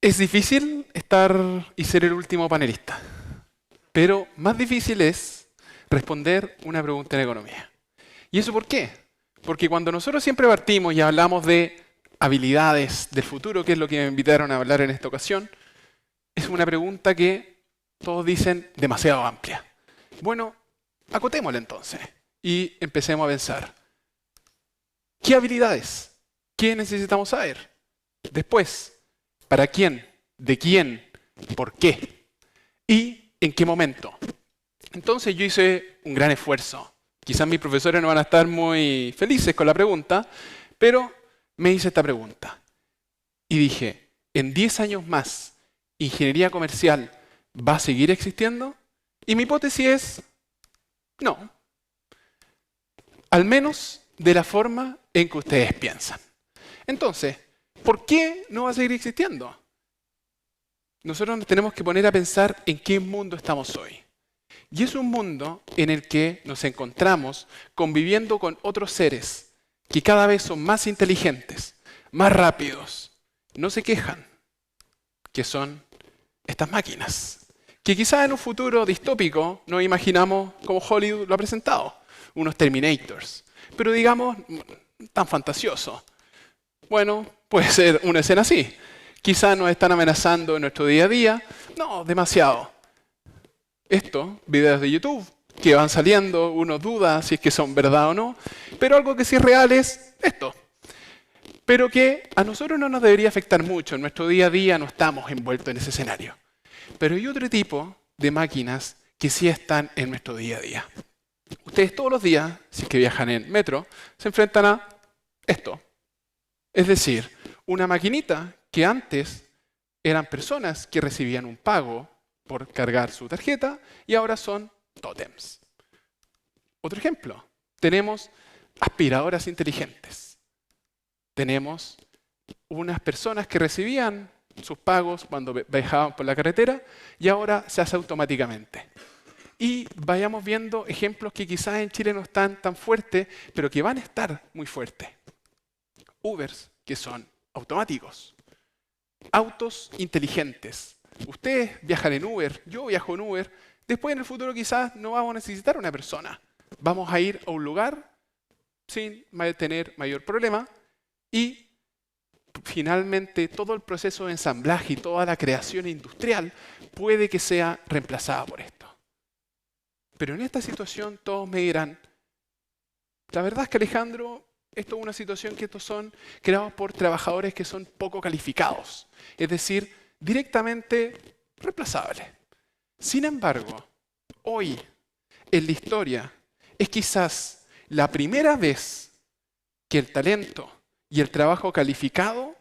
Es difícil estar y ser el último panelista, pero más difícil es responder una pregunta en economía. ¿Y eso por qué? Porque cuando nosotros siempre partimos y hablamos de habilidades del futuro, que es lo que me invitaron a hablar en esta ocasión, es una pregunta que todos dicen demasiado amplia. Bueno, acotémosla entonces y empecemos a pensar. ¿Qué habilidades? ¿Qué necesitamos saber? Después, ¿para quién? ¿De quién? ¿Por qué? ¿Y en qué momento? Entonces yo hice un gran esfuerzo. Quizás mis profesores no van a estar muy felices con la pregunta, pero me hice esta pregunta. Y dije, ¿en 10 años más ingeniería comercial va a seguir existiendo? Y mi hipótesis es, no. Al menos de la forma en que ustedes piensan. Entonces, ¿por qué no va a seguir existiendo? Nosotros nos tenemos que poner a pensar en qué mundo estamos hoy. Y es un mundo en el que nos encontramos conviviendo con otros seres que cada vez son más inteligentes, más rápidos, no se quejan, que son estas máquinas, que quizás en un futuro distópico nos imaginamos como Hollywood lo ha presentado, unos Terminators, pero digamos, tan fantasioso. Bueno, puede ser una escena así. Quizás nos están amenazando en nuestro día a día. No, demasiado. Esto, videos de YouTube que van saliendo, uno duda si es que son verdad o no, pero algo que sí es real es esto. Pero que a nosotros no nos debería afectar mucho. En nuestro día a día no estamos envueltos en ese escenario. Pero hay otro tipo de máquinas que sí están en nuestro día a día. Ustedes todos los días, si es que viajan en metro, se enfrentan a esto. Es decir, una maquinita que antes eran personas que recibían un pago por cargar su tarjeta y ahora son tótems. Otro ejemplo, tenemos aspiradoras inteligentes. Tenemos unas personas que recibían sus pagos cuando viajaban por la carretera y ahora se hace automáticamente. Y vayamos viendo ejemplos que quizás en Chile no están tan fuertes, pero que van a estar muy fuertes. Ubers, que son automáticos. Autos inteligentes. Ustedes viajan en Uber, yo viajo en Uber. Después en el futuro quizás no vamos a necesitar una persona. Vamos a ir a un lugar sin tener mayor problema y finalmente todo el proceso de ensamblaje y toda la creación industrial puede que sea reemplazada por esto. Pero en esta situación todos me dirán, la verdad es que Alejandro, esto es una situación que estos son creados por trabajadores que son poco calificados, es decir, directamente reemplazables. Sin embargo, hoy en la historia es quizás la primera vez que el talento y el trabajo calificado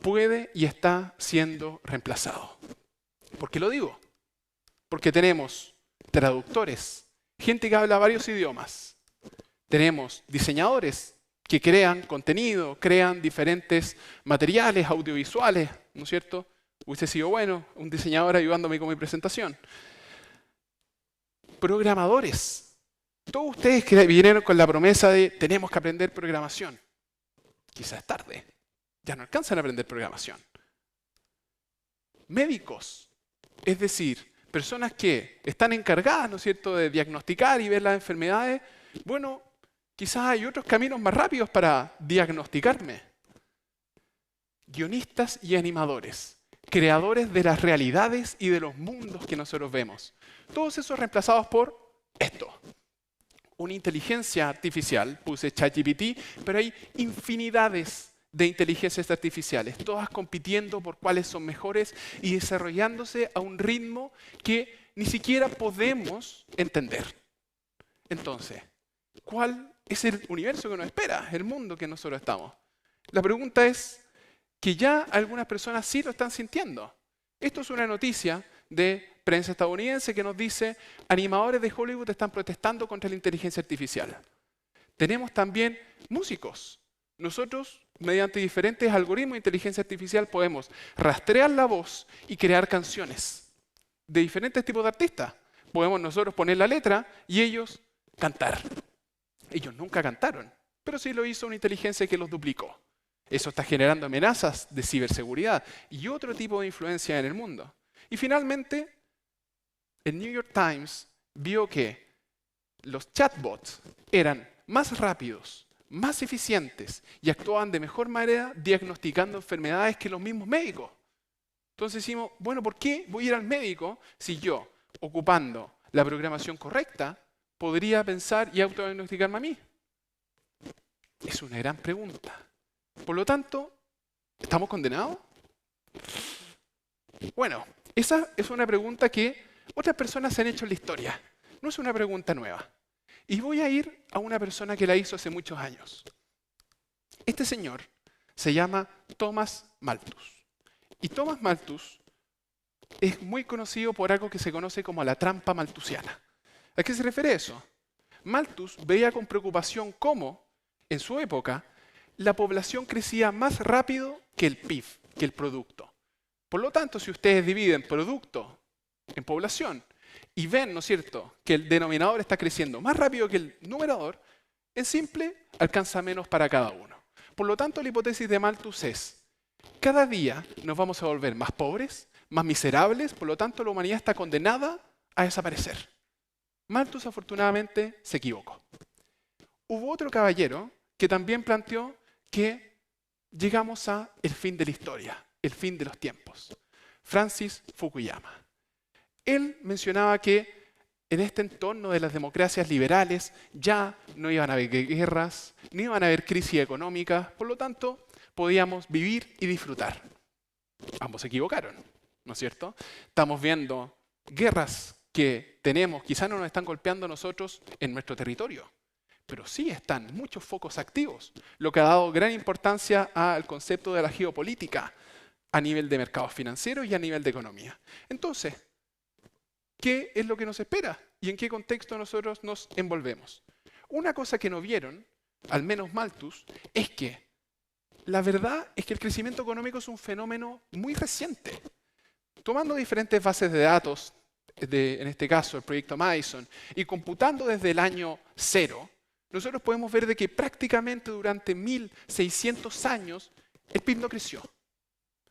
puede y está siendo reemplazado. ¿Por qué lo digo? Porque tenemos traductores, gente que habla varios idiomas. Tenemos diseñadores que crean contenido, crean diferentes materiales audiovisuales, ¿no es cierto? Hubiese sido bueno un diseñador ayudándome con mi presentación. Programadores. Todos ustedes que vinieron con la promesa de tenemos que aprender programación. Quizás es tarde. Ya no alcanzan a aprender programación. Médicos. Es decir, personas que están encargadas, ¿no es cierto?, de diagnosticar y ver las enfermedades. Bueno, quizás hay otros caminos más rápidos para diagnosticarme. Guionistas y animadores, creadores de las realidades y de los mundos que nosotros vemos. Todos esos reemplazados por esto. Una inteligencia artificial, puse ChatGPT, pero hay infinidades de inteligencias artificiales, todas compitiendo por cuáles son mejores y desarrollándose a un ritmo que ni siquiera podemos entender. Entonces, ¿cuál es el universo que nos espera, el mundo que nosotros estamos? La pregunta es que ya algunas personas sí lo están sintiendo. Esto es una noticia de prensa estadounidense que nos dice animadores de Hollywood están protestando contra la inteligencia artificial. Tenemos también músicos. Nosotros, mediante diferentes algoritmos de inteligencia artificial, podemos rastrear la voz y crear canciones de diferentes tipos de artistas. Podemos nosotros poner la letra y ellos cantar. Ellos nunca cantaron, pero sí lo hizo una inteligencia que los duplicó. Eso está generando amenazas de ciberseguridad y otro tipo de influencia en el mundo. Y finalmente, el New York Times vio que los chatbots eran más rápidos, más eficientes y actuaban de mejor manera diagnosticando enfermedades que los mismos médicos. Entonces decimos, bueno, ¿por qué voy a ir al médico si yo, ocupando la programación correcta, podría pensar y autodiagnosticarme a mí? Es una gran pregunta. Por lo tanto, ¿estamos condenados? Bueno, esa es una pregunta que otras personas se han hecho en la historia. No es una pregunta nueva. Y voy a ir a una persona que la hizo hace muchos años. Este señor se llama Thomas Malthus. Y Thomas Malthus es muy conocido por algo que se conoce como la trampa malthusiana. ¿A qué se refiere eso? Malthus veía con preocupación cómo, en su época, la población crecía más rápido que el PIB, que el producto. Por lo tanto, si ustedes dividen producto en población y ven, ¿no es cierto?, que el denominador está creciendo más rápido que el numerador, en simple alcanza menos para cada uno. Por lo tanto, la hipótesis de Malthus es, cada día nos vamos a volver más pobres, más miserables, por lo tanto la humanidad está condenada a desaparecer. Malthus afortunadamente se equivocó. Hubo otro caballero que también planteó que llegamos a el fin de la historia, el fin de los tiempos. Francis Fukuyama. Él mencionaba que en este entorno de las democracias liberales ya no iban a haber guerras, ni iban a haber crisis económicas, por lo tanto podíamos vivir y disfrutar. Ambos se equivocaron, ¿no es cierto? Estamos viendo guerras que tenemos, quizás no nos están golpeando a nosotros en nuestro territorio, pero sí están muchos focos activos, lo que ha dado gran importancia al concepto de la geopolítica a nivel de mercados financieros y a nivel de economía. Entonces, ¿qué es lo que nos espera? ¿Y en qué contexto nosotros nos envolvemos? Una cosa que no vieron, al menos Malthus, es que la verdad es que el crecimiento económico es un fenómeno muy reciente. Tomando diferentes bases de datos, en este caso el proyecto Madison, y computando desde el año 0, nosotros podemos ver de que prácticamente durante 1600 años el PIB no creció.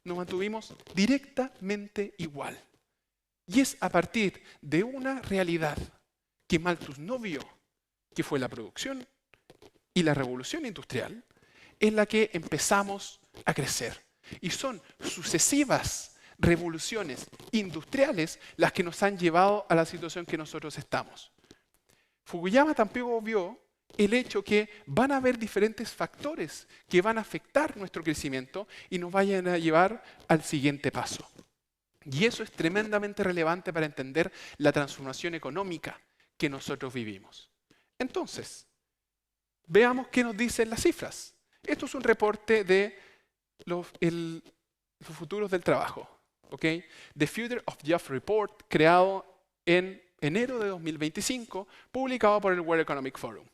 Nos mantuvimos directamente igual. Y es a partir de una realidad que Malthus no vio, que fue la producción y la revolución industrial, en la que empezamos a crecer. Y son sucesivas revoluciones industriales las que nos han llevado a la situación que nosotros estamos. Fukuyama tampoco vio el hecho que van a haber diferentes factores que van a afectar nuestro crecimiento y nos vayan a llevar al siguiente paso. Y eso es tremendamente relevante para entender la transformación económica que nosotros vivimos. Entonces, veamos qué nos dicen las cifras. Esto es un reporte de los futuros del trabajo. ¿Okay? The Future of Jobs Report, creado en enero de 2025, publicado por el World Economic Forum.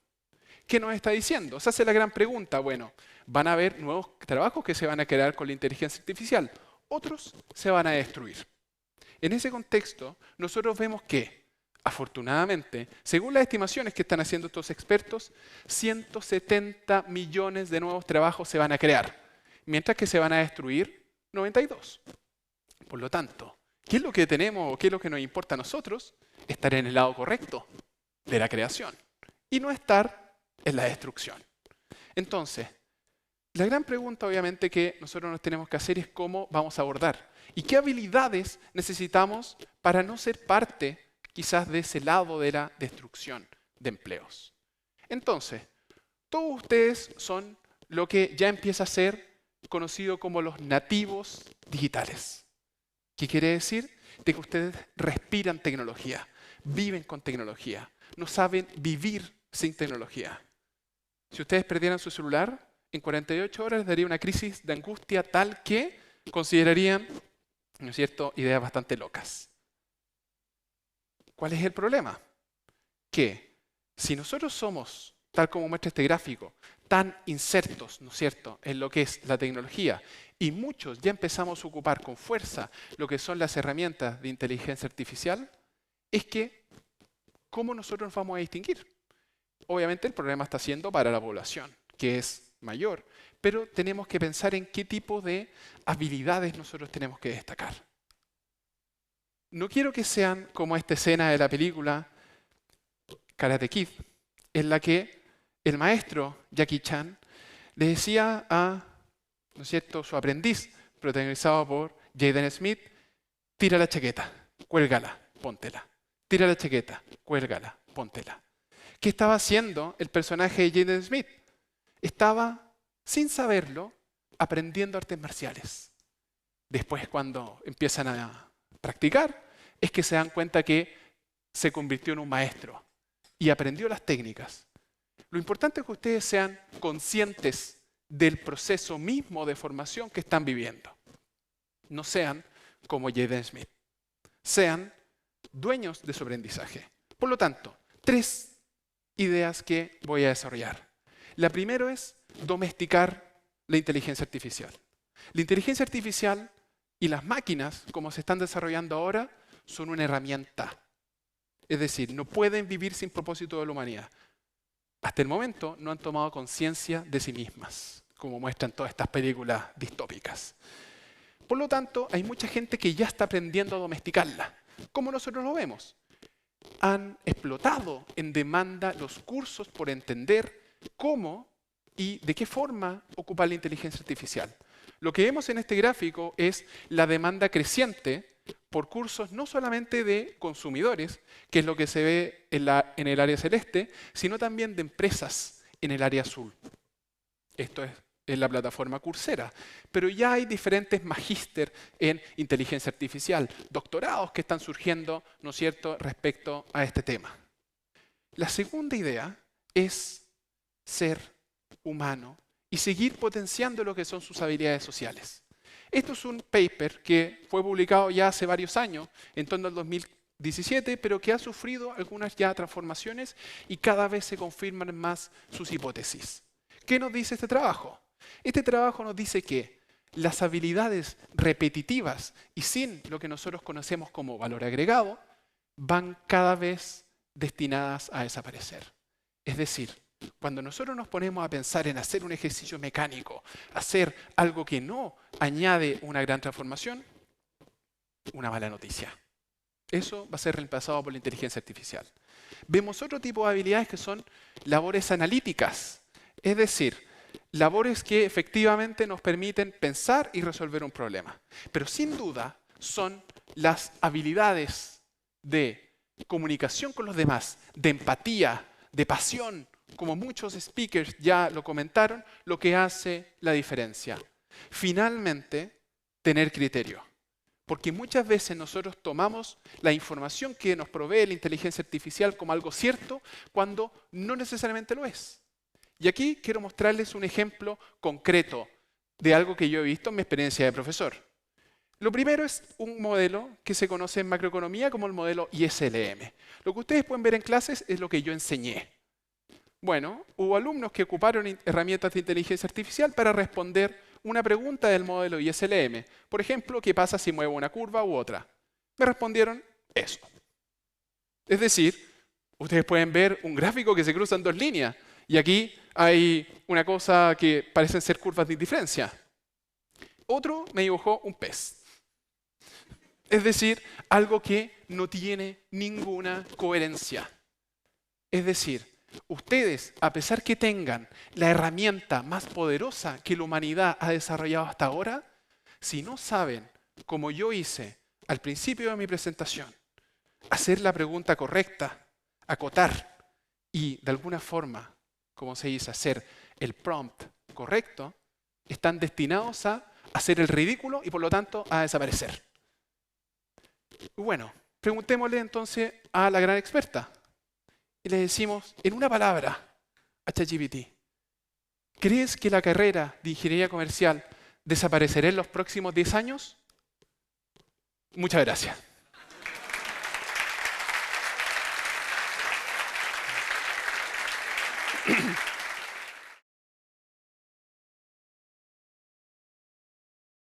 ¿Qué nos está diciendo? Se hace la gran pregunta, bueno, van a haber nuevos trabajos que se van a crear con la inteligencia artificial, otros se van a destruir. En ese contexto, nosotros vemos que, afortunadamente, según las estimaciones que están haciendo estos expertos, 170 millones de nuevos trabajos se van a crear, mientras que se van a destruir 92. Por lo tanto, ¿qué es lo que tenemos o qué es lo que nos importa a nosotros? Estar en el lado correcto de la creación y no estar en la destrucción. Entonces, la gran pregunta obviamente que nosotros nos tenemos que hacer es cómo vamos a abordar y qué habilidades necesitamos para no ser parte quizás de ese lado de la destrucción de empleos. Entonces, todos ustedes son lo que ya empieza a ser conocido como los nativos digitales. ¿Qué quiere decir? De que ustedes respiran tecnología, viven con tecnología, no saben vivir sin tecnología. Si ustedes perdieran su celular, en 48 horas les daría una crisis de angustia tal que considerarían, ¿no es cierto?, ideas bastante locas. ¿Cuál es el problema? Que si nosotros somos, tal como muestra este gráfico, tan insertos, ¿no es cierto?, en lo que es la tecnología, y muchos ya empezamos a ocupar con fuerza lo que son las herramientas de inteligencia artificial, es que, ¿cómo nosotros nos vamos a distinguir? Obviamente el problema está siendo para la población, que es mayor, pero tenemos que pensar en qué tipo de habilidades nosotros tenemos que destacar. No quiero que sean como esta escena de la película Karate Kid, en la que el maestro Jackie Chan le decía a, ¿no es cierto?, su aprendiz, protagonizado por Jaden Smith, tira la chaqueta, cuélgala, póntela. Tira la chaqueta, cuélgala, póntela. ¿Qué estaba haciendo el personaje de Jaden Smith? Estaba, sin saberlo, aprendiendo artes marciales. Después, cuando empiezan a practicar, es que se dan cuenta que se convirtió en un maestro y aprendió las técnicas. Lo importante es que ustedes sean conscientes del proceso mismo de formación que están viviendo. No sean como Jaden Smith. Sean dueños de su aprendizaje. Por lo tanto, 3 ideas que voy a desarrollar. La primera es domesticar la inteligencia artificial. La inteligencia artificial y las máquinas, como se están desarrollando ahora, son una herramienta. Es decir, no pueden vivir sin propósito de la humanidad. Hasta el momento no han tomado conciencia de sí mismas, como muestran todas estas películas distópicas. Por lo tanto, hay mucha gente que ya está aprendiendo a domesticarla. ¿Cómo nosotros lo vemos? Han explotado en demanda los cursos por entender cómo y de qué forma ocupar la inteligencia artificial. Lo que vemos en este gráfico es la demanda creciente por cursos no solamente de consumidores, que es lo que se ve en el área celeste, sino también de empresas en el área azul. Esto es en la plataforma Coursera. Pero ya hay diferentes magíster en inteligencia artificial, doctorados que están surgiendo, ¿no es cierto?, respecto a este tema. La segunda idea es ser humano y seguir potenciando lo que son sus habilidades sociales. Esto es un paper que fue publicado ya hace varios años, en torno al 2017, pero que ha sufrido algunas ya transformaciones y cada vez se confirman más sus hipótesis. ¿Qué nos dice este trabajo? Este trabajo nos dice que las habilidades repetitivas y sin lo que nosotros conocemos como valor agregado van cada vez destinadas a desaparecer. Es decir, cuando nosotros nos ponemos a pensar en hacer un ejercicio mecánico, hacer algo que no añade una gran transformación, una mala noticia. Eso va a ser reemplazado por la inteligencia artificial. Vemos otro tipo de habilidades que son labores analíticas, es decir, labores que efectivamente nos permiten pensar y resolver un problema. Pero sin duda son las habilidades de comunicación con los demás, de empatía, de pasión, como muchos speakers ya lo comentaron, lo que hace la diferencia. Finalmente, tener criterio. Porque muchas veces nosotros tomamos la información que nos provee la inteligencia artificial como algo cierto cuando no necesariamente lo es. Y aquí quiero mostrarles un ejemplo concreto de algo que yo he visto en mi experiencia de profesor. Lo primero es un modelo que se conoce en macroeconomía como el modelo ISLM. Lo que ustedes pueden ver en clases es lo que yo enseñé. Bueno, hubo alumnos que ocuparon herramientas de inteligencia artificial para responder una pregunta del modelo ISLM. Por ejemplo, ¿qué pasa si muevo una curva u otra? Me respondieron eso. Es decir, ustedes pueden ver un gráfico que se cruzan 2 líneas. Y aquí hay una cosa que parecen ser curvas de indiferencia. Otro me dibujó un pez. Es decir, algo que no tiene ninguna coherencia. Es decir, ustedes, a pesar que tengan la herramienta más poderosa que la humanidad ha desarrollado hasta ahora, si no saben, como yo hice al principio de mi presentación, hacer la pregunta correcta, acotar y de alguna forma, como se dice, hacer el prompt correcto, están destinados a hacer el ridículo y por lo tanto a desaparecer. Bueno, preguntémosle entonces a la gran experta. Y le decimos, en una palabra, a ChatGPT, ¿crees que la carrera de ingeniería comercial desaparecerá en los próximos 10 años? Muchas gracias.